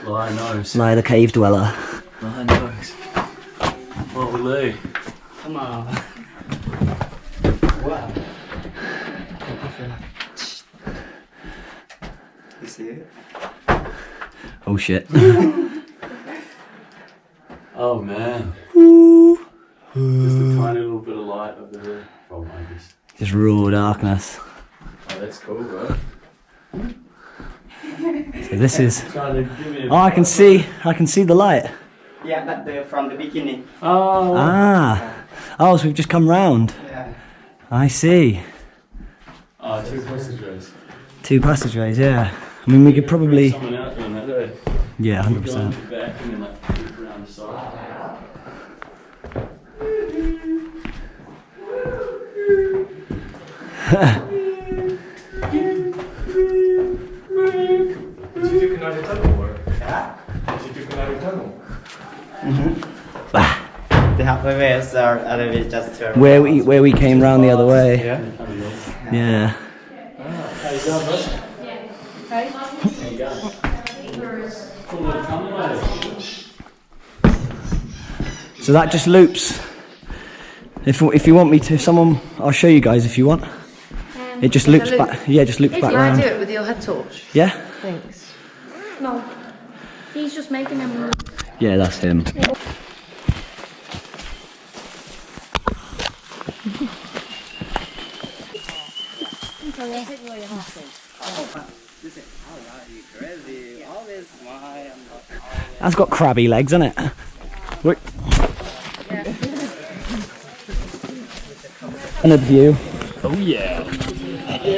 Lion nose. Lie the cave dweller. Lion nose. Holy. Come on. Wow. You see it? Oh shit. Oh man. Just a tiny little bit of light over there. Oh my goodness. Just raw darkness. Oh, that's cool, bro. So this is. Trying to give me a Oh, I can see the light. Yeah, but from the beginning. Oh. Ah. Oh, so we've just come round. Yeah. I see. Oh, 2 passageways. 2 passageways, yeah. I mean, we could probably. Someone out doing that, eh? Yeah, Go 100%. on the back and then like creep around the side. Did you do Canary Tunnel or? Yeah. Did you do Canary Tunnel? The halfway ways are we just turn. Where we came round the other way. Yeah. Yeah. How you going, bud? How you going? Cool little tunnel, eh? So that just loops. If you want me to, I'll show you guys if you want. It just loops back. Yeah, just loops back Can I round. do it with your head torch? Yeah. Thanks. No. He's just making them. Yeah, that's him. That's got crabby legs, hasn't it? Look. Leonard view. Oh yeah.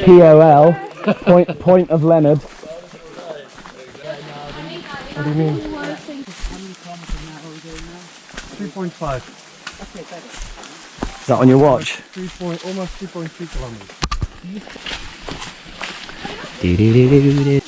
POL. Point of Leonard. What do you mean? 3.5. Is that on your watch? Almost 3.3 kilometers. Do-do-do-do-do.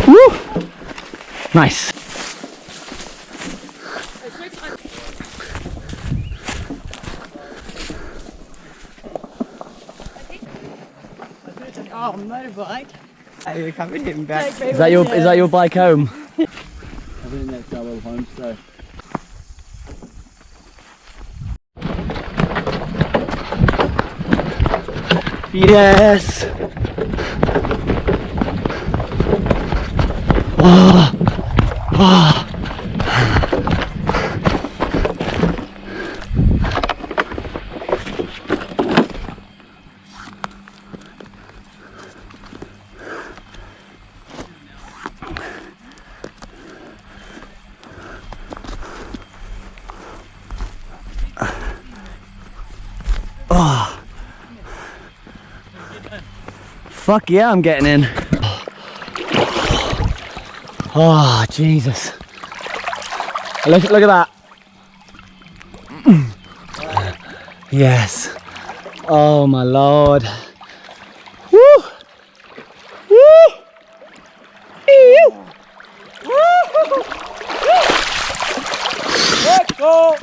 Woo! Nice. Oh, motorbike. Are coming him back? Is that your bike home? I think that's our little homestay. Yes. Oh. Oh. Oh. Fuck yeah, I'm getting in. Oh, Jesus. Look at that. Yes. Oh my Lord. Woo! Woo! Ew! Let's go!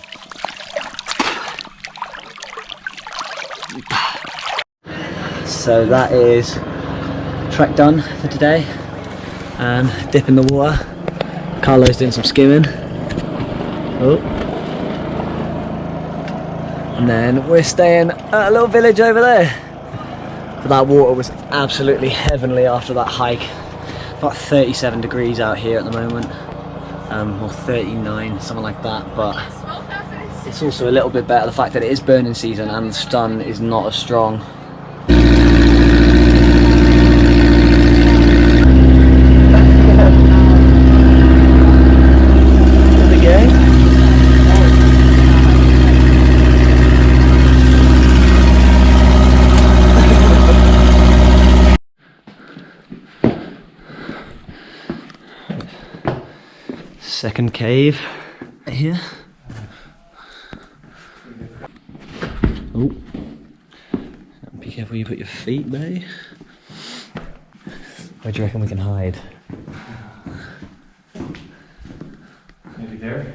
So that is trek done for today. Dip in the water. Carlo's doing some skimming. Oh. And then we're staying at a little village over there. But that water was absolutely heavenly after that hike. About 37 degrees out here at the moment. Or 39, something like that. But it's also a little bit better the fact that it is burning season and the sun is not as strong. Second cave here. Oh. Be careful where you put your feet, babe. Where do you reckon we can hide? Maybe there?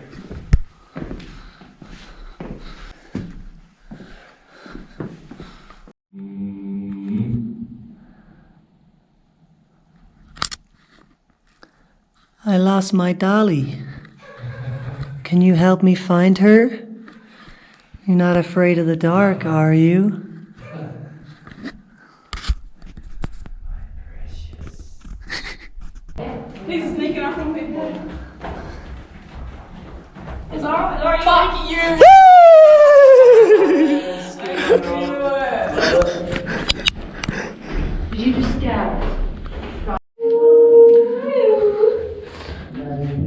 I lost my dolly. Can you help me find her? You're not afraid of the dark, are you? He's sneaking off from people. It's alright. Fuck you! Did you just stab?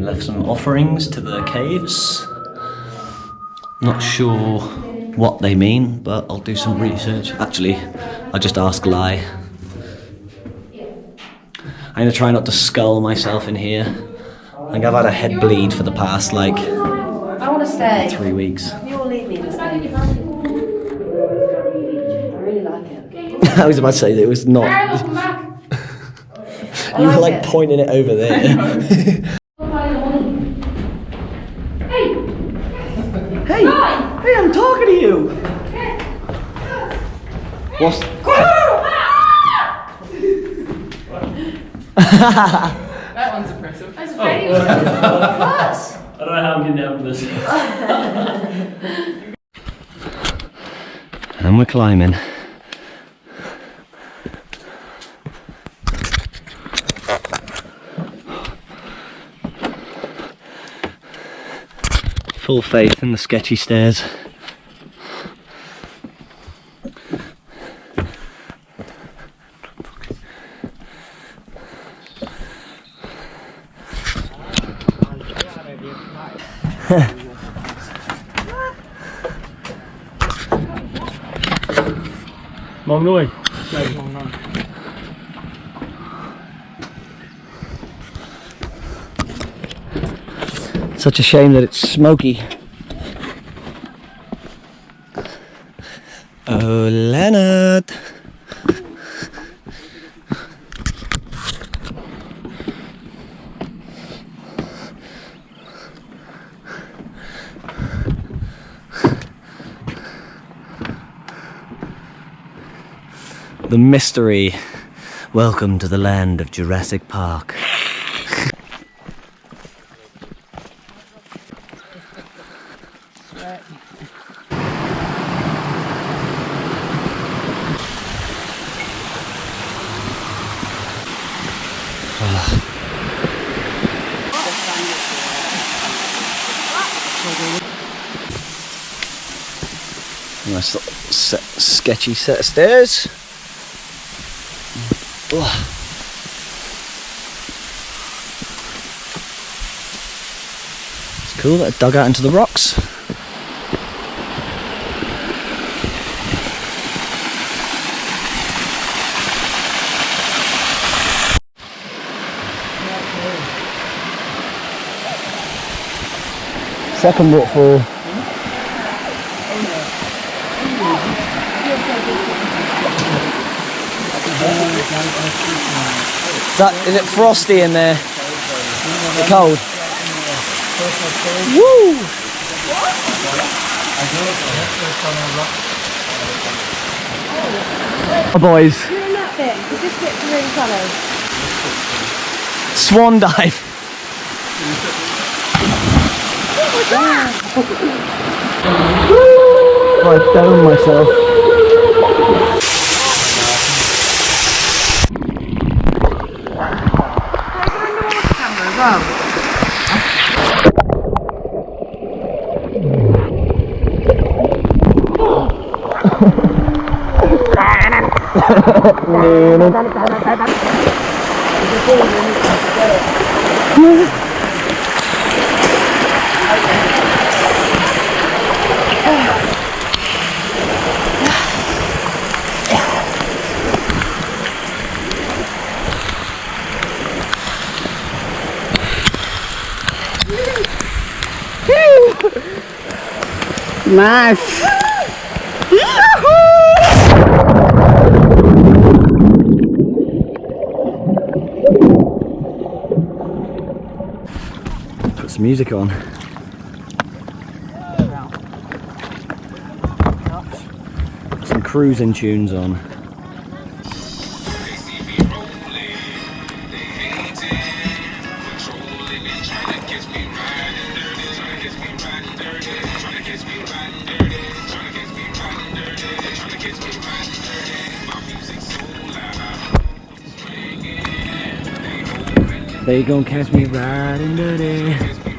Left some offerings to the caves. Not sure what they mean, but I'll do some research. Actually, I'll just ask Lai. I'm gonna try not to skull myself in here. I think I've had a head bleed for the past like I want to stay. 3 weeks. You will leave me to stay. I really like it. I was about to say that it was not. Welcome back. You were like like it. pointing it over there. Hey! Hey! Hey, I'm talking to you! What's... That one's impressive. That's very good. What? I don't know how I'm getting out of this. And we're climbing. Full faith in the sketchy stairs. Mong nuôi. Such a shame that it's smoky. Oh, Leonard! The mystery. Welcome to the land of Jurassic Park. Nice little sketchy set of stairs. Ugh. It's cool that it dug out into the rocks. Second waterfall. Is it frosty in there? Is it cold? Woo! Oh, boys. You're in that bit, because this bit's really funny. Swan dive. I downed myself. Nice! Put some music on. Put some cruising tunes on. They gon' catch me riding dirty.